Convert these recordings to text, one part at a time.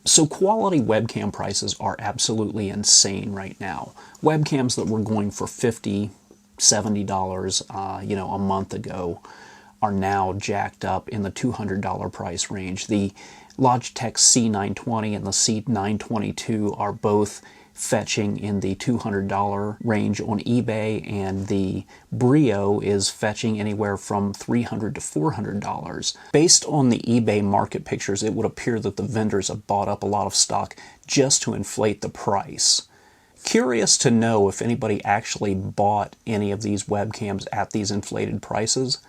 So quality webcam prices are absolutely insane right now. Webcams that were going for $50, $70, a month ago are now jacked up in the $200 price range. The Logitech C920 and the C922 are both fetching in the $200 range on eBay, and the Brio is fetching anywhere from $300 to $400. Based on the eBay market pictures, it would appear that the vendors have bought up a lot of stock just to inflate the price. Curious to know if anybody actually bought any of these webcams at these inflated prices.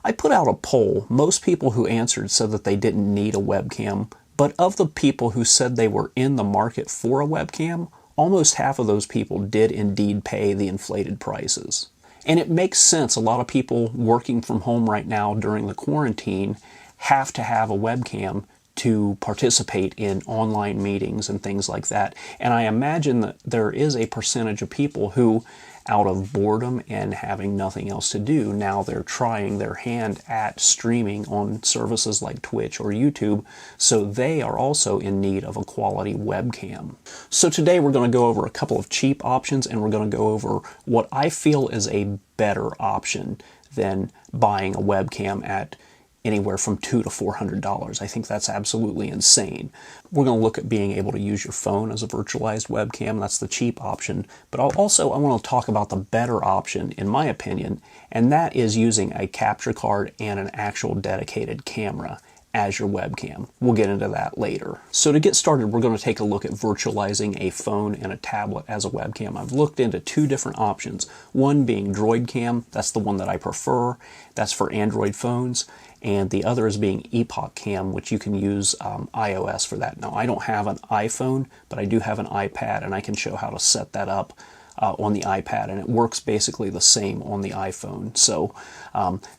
I put out a poll. Most people who answered said that they didn't need a webcam, but of the people who said they were in the market for a webcam, almost half of those people did indeed pay the inflated prices. And it makes sense. A lot of people working from home right now during the quarantine have to have a webcam to participate in online meetings and things like that. And I imagine that there is a percentage of people who, out of boredom and having nothing else to do, now they're trying their hand at streaming on services like Twitch or YouTube, so they are also in need of a quality webcam. So today we're going to go over a couple of cheap options, and we're going to go over what I feel is a better option than buying a webcam at anywhere from $200 to $400. I think that's absolutely insane. We're going to look at being able to use your phone as a virtualized webcam. That's the cheap option. But I want to talk about the better option, in my opinion, and that is using a capture card and an actual dedicated camera as your webcam. We'll get into that later. So to get started, we're going to take a look at virtualizing a phone and a tablet as a webcam. I've looked into two different options. One being Droidcam. That's the one that I prefer. That's for Android phones. And the other is being EpocCam, which you can use iOS for that. Now, I don't have an iPhone, but I do have an iPad, and I can show how to set that up on the iPad, and it works basically the same on the iPhone. So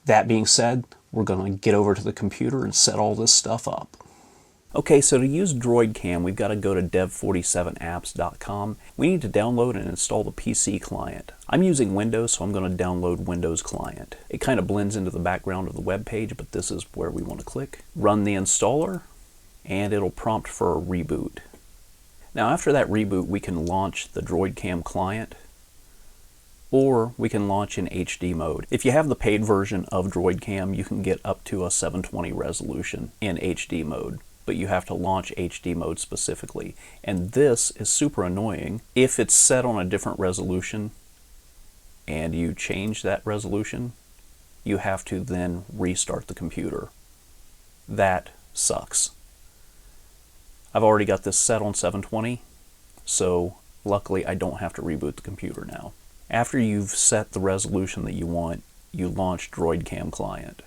that being said, we're going to get over to the computer and set all this stuff up. Okay, so to use Droidcam, we've got to go to dev47apps.com. We need to download and install the PC client. I'm using Windows, so I'm going to download Windows Client. It kind of blends into the background of the web page, but this is where we want to click. Run the installer, and it'll prompt for a reboot. Now after that reboot, we can launch the Droidcam client, or we can launch in HD mode. If you have the paid version of Droidcam, you can get up to a 720 resolution in HD mode, but you have to launch HD mode specifically. And this is super annoying. If it's set on a different resolution and you change that resolution, you have to then restart the computer. That sucks. I've already got this set on 720, so luckily I don't have to reboot the computer now. After you've set the resolution that you want, you launch Droidcam client.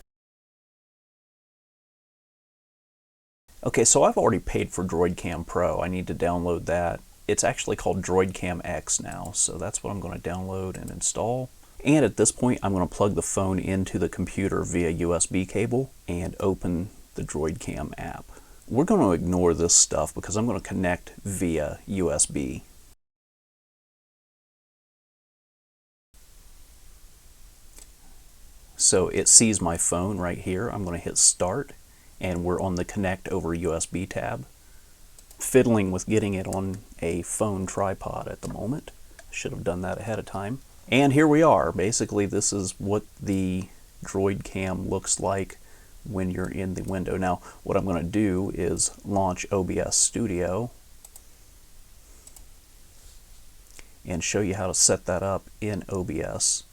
Okay, so I've already paid for Droidcam Pro. I need to download that. It's actually called Droidcam X now, so that's what I'm going to download and install. And at this point, I'm going to plug the phone into the computer via USB cable and open the Droidcam app. We're going to ignore this stuff because I'm going to connect via USB. So it sees my phone right here. I'm going to hit start, and we're on the connect over USB tab. Fiddling with getting it on a phone tripod at the moment. Should have done that ahead of time. And here we are. Basically, this is what the Droidcam looks like when you're in the window. Now, what I'm going to do is launch OBS Studio and show you how to set that up in OBS.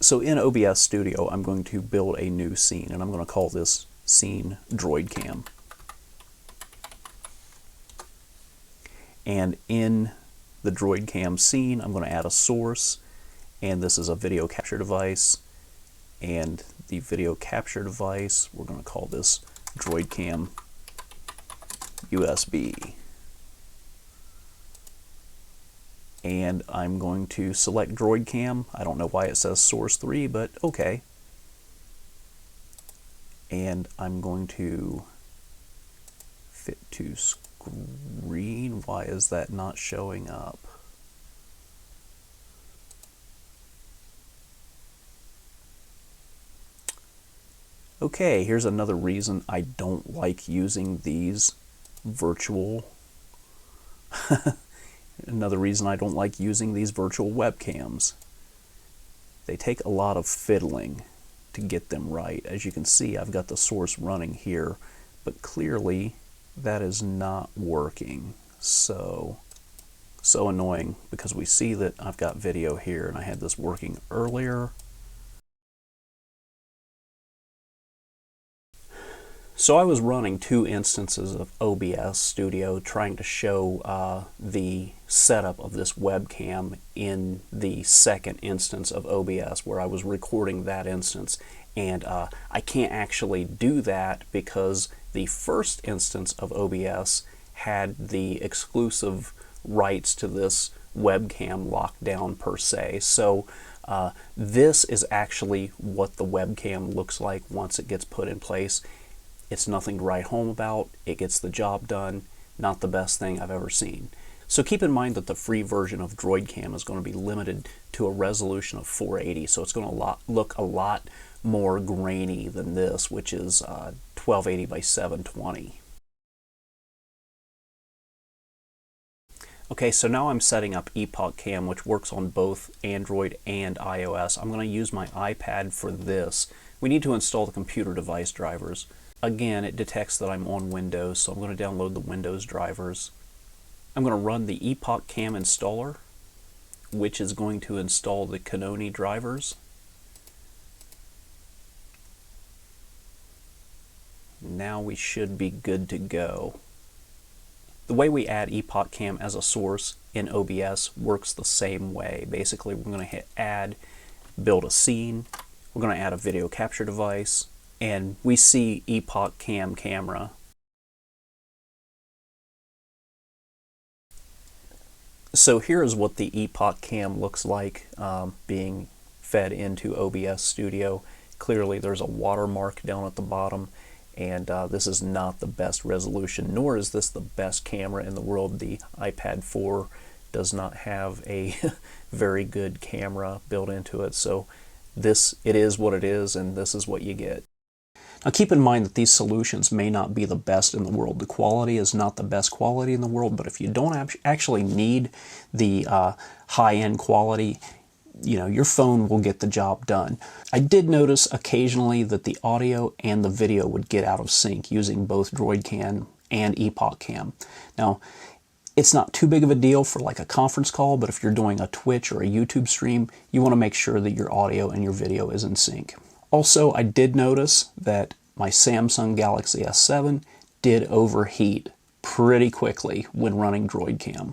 So in OBS Studio, I'm going to build a new scene, and I'm going to call this scene Droidcam. And in the Droidcam scene, I'm going to add a source, and this is a video capture device. And the video capture device, we're going to call this Droidcam USB. And I'm going to select Droidcam. I don't know why it says source 3, but okay. And I'm going to fit to screen. Why is that not showing up? Okay, here's another reason I don't like using these virtual. Another reason I don't like using these virtual webcams. They take a lot of fiddling to get them right. As you can see, I've got the source running here, but clearly that is not working. So annoying, because we see that I've got video here and I had this working earlier. So I was running 2 instances of OBS Studio trying to show the setup of this webcam in the second instance of OBS where I was recording that instance. And I can't actually do that because the first instance of OBS had the exclusive rights to this webcam locked down per se. So this is actually what the webcam looks like once it gets put in place. It's nothing to write home about. It gets the job done. Not the best thing I've ever seen. So keep in mind that the free version of Droidcam is going to be limited to a resolution of 480. So it's going to look a lot more grainy than this, which is 1280 by 720. Okay, so now I'm setting up EpocCam, which works on both Android and iOS. I'm going to use my iPad for this. We need to install the computer device drivers. Again, it detects that I'm on Windows, so I'm going to download the Windows drivers. I'm going to run the EpocCam installer, which is going to install the Canoni drivers. Now we should be good to go. The way we add EpocCam as a source in OBS works the same way. Basically, we're going to hit Add, build a scene, we're going to add a video capture device, and we see EpocCam camera. So here is what the EpocCam looks like being fed into OBS Studio. Clearly there's a watermark down at the bottom, and this is not the best resolution, nor is this the best camera in the world. The iPad 4 does not have a very good camera built into it, so it is what it is, and this is what you get. Now keep in mind that these solutions may not be the best in the world. The quality is not the best quality in the world, but if you don't actually need the high-end quality, you know, your phone will get the job done. I did notice occasionally that the audio and the video would get out of sync using both Droidcam and EpocCam. Now, it's not too big of a deal for like a conference call, but if you're doing a Twitch or a YouTube stream, you want to make sure that your audio and your video is in sync. Also, I did notice that my Samsung Galaxy S7 did overheat pretty quickly when running Droidcam.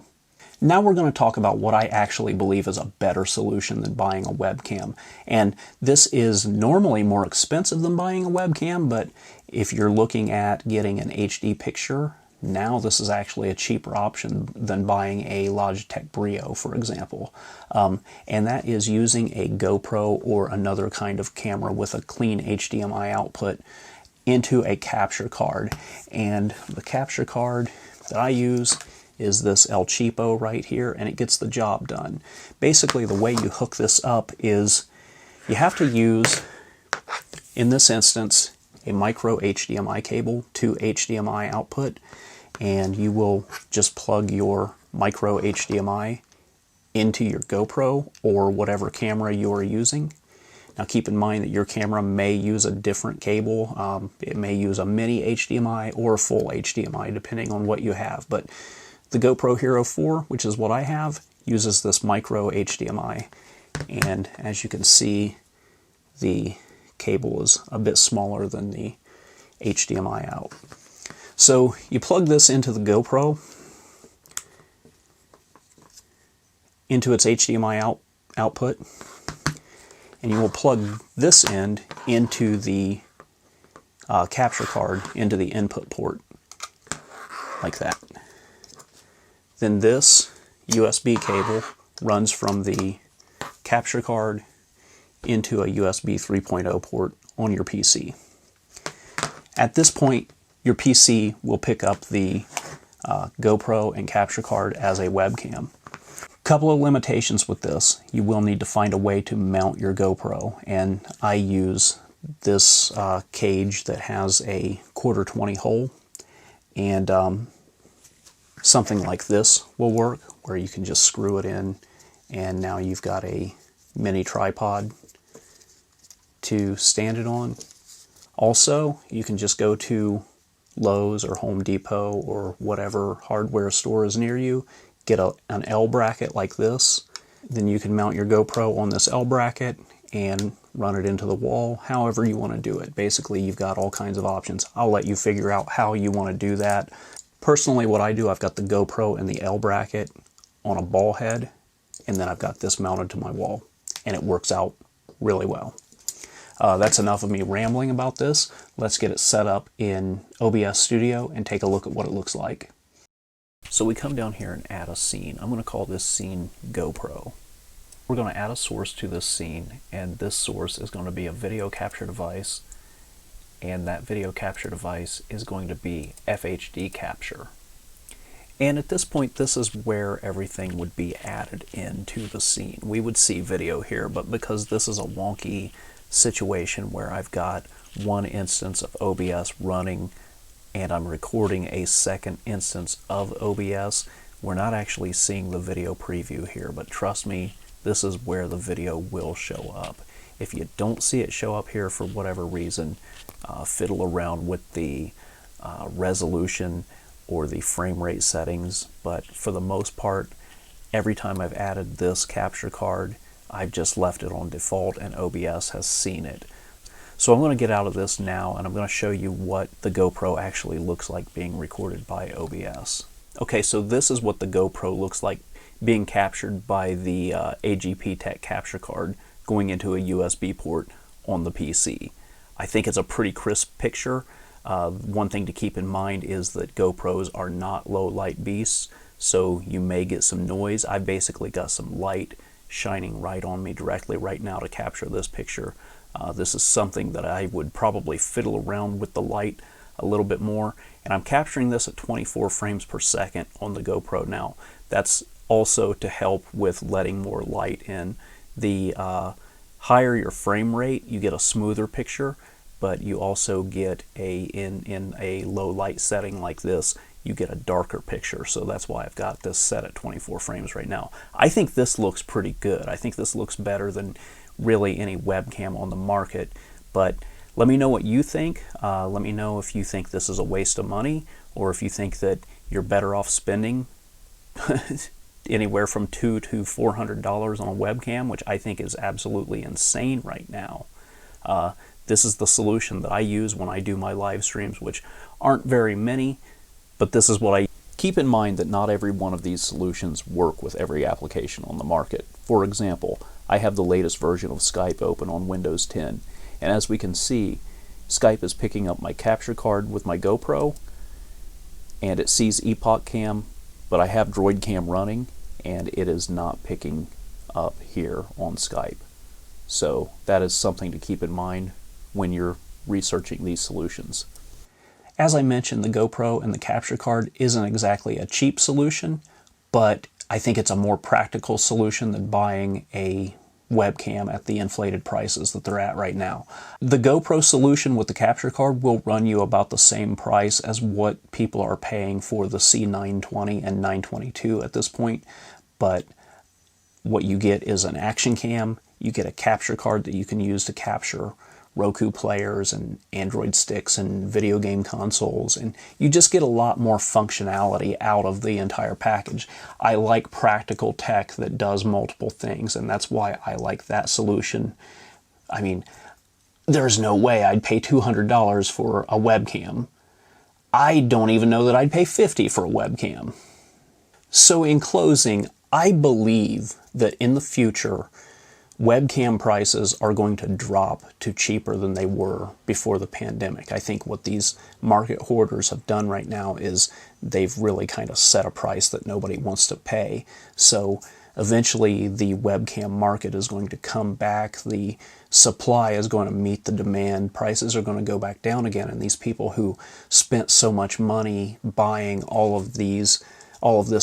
Now we're going to talk about what I actually believe is a better solution than buying a webcam. And this is normally more expensive than buying a webcam, but if you're looking at getting an HD picture, now this is actually a cheaper option than buying a Logitech Brio, for example. And that is using a GoPro or another kind of camera with a clean HDMI output into a capture card. And the capture card that I use is this El Cheapo right here, and it gets the job done. Basically, the way you hook this up is you have to use, in this instance, a micro HDMI cable to HDMI output, and you will just plug your micro HDMI into your GoPro or whatever camera you are using. Now keep in mind that your camera may use a different cable. It may use a mini HDMI or a full HDMI depending on what you have, but the GoPro Hero 4, which is what I have, uses this micro HDMI, and as you can see, the cable is a bit smaller than the HDMI out. So you plug this into the GoPro, into its HDMI output, and you will plug this end into the capture card into the input port, like that. Then this USB cable runs from the capture card into a USB 3.0 port on your PC. At this point, your PC will pick up the GoPro and capture card as a webcam. Couple of limitations with this. You will need to find a way to mount your GoPro, and I use this cage that has a 1/4 20 hole, and Something like this will work, where you can just screw it in, and now you've got a mini tripod to stand it on. Also, you can just go to Lowe's or Home Depot or whatever hardware store is near you, get an L bracket like this. Then you can mount your GoPro on this L bracket and run it into the wall, however you want to do it. Basically, you've got all kinds of options. I'll let you figure out how you want to do that. Personally, what I do, I've got the GoPro and the L bracket on a ball head, and then I've got this mounted to my wall, and it works out really well. That's enough of me rambling about this. Let's get it set up in OBS Studio and take a look at what it looks like. So we come down here and add a scene. I'm going to call this scene GoPro. We're going to add a source to this scene, and this source is going to be a video capture device, and that video capture device is going to be FHD capture. And at this point, this is where everything would be added into the scene. We would see video here, but because this is a wonky situation where I've got one instance of OBS running and I'm recording a second instance of OBS, we're not actually seeing the video preview here, but trust me, this is where the video will show up. If you don't see it show up here for whatever reason, fiddle around with the resolution or the frame rate settings, but for the most part, every time I've added this capture card, I've just left it on default and OBS has seen it. So I'm going to get out of this now and I'm going to show you what the GoPro actually looks like being recorded by OBS. Okay, so this is what the GoPro looks like being captured by the AGP Tech capture card going into a USB port on the PC. I think it's a pretty crisp picture. One thing to keep in mind is that GoPros are not low light beasts, so you may get some noise. I basically got some light shining right on me directly right now to capture this picture. This is something that I would probably fiddle around with the light a little bit more, and I'm capturing this at 24 frames per second on the GoPro now. That's also to help with letting more light in. The higher your frame rate, you get a smoother picture, but you also get in a low light setting like this, you get a darker picture. So that's why I've got this set at 24 frames right now. I think this looks pretty good. I think this looks better than really any webcam on the market, but let me know what you think. Let me know if you think this is a waste of money, or if you think that you're better off spending anywhere from $200 to $400 on a webcam, which I think is absolutely insane right now. This is the solution that I use when I do my live streams, which aren't very many, but this is what I keep in mind, that not every one of these solutions work with every application on the market. For example, I have the latest version of Skype open on Windows 10, and as we can see, Skype is picking up my capture card with my GoPro, and it sees EpocCam, but I have Droidcam running, and it is not picking up here on Skype. So that is something to keep in mind when you're researching these solutions. As I mentioned, the GoPro and the capture card isn't exactly a cheap solution, but I think it's a more practical solution than buying a webcam at the inflated prices that they're at right now. The GoPro solution with the capture card will run you about the same price as what people are paying for the C920 and 922 at this point, but what you get is an action cam, you get a capture card that you can use to capture Roku players and Android sticks and video game consoles, and you just get a lot more functionality out of the entire package. I like practical tech that does multiple things, and that's why I like that solution. I mean, there's no way I'd pay $200 for a webcam. I don't even know that I'd pay $50 for a webcam. So in closing, I believe that in the future, webcam prices are going to drop to cheaper than they were before the pandemic. I think what these market hoarders have done right now is they've really kind of set a price that nobody wants to pay. So eventually the webcam market is going to come back. The supply is going to meet the demand. Prices are going to go back down again. And these people who spent so much money buying all of this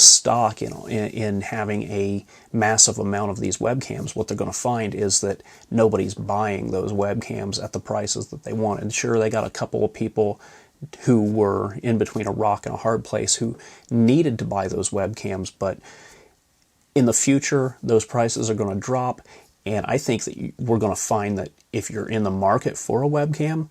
stock in having a massive amount of these webcams, what they're going to find is that nobody's buying those webcams at the prices that they want. And sure, they got a couple of people who were in between a rock and a hard place, who needed to buy those webcams, but in the future, those prices are going to drop, and I think that we're going to find that if you're in the market for a webcam,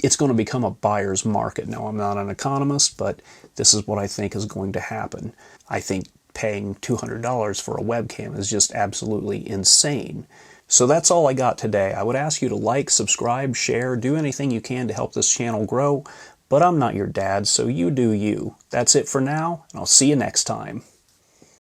it's going to become a buyer's market. Now, I'm not an economist, but this is what I think is going to happen. I think paying $200 for a webcam is just absolutely insane. So that's all I got today. I would ask you to like, subscribe, share, do anything you can to help this channel grow, but I'm not your dad, so you do you. That's it for now, and I'll see you next time.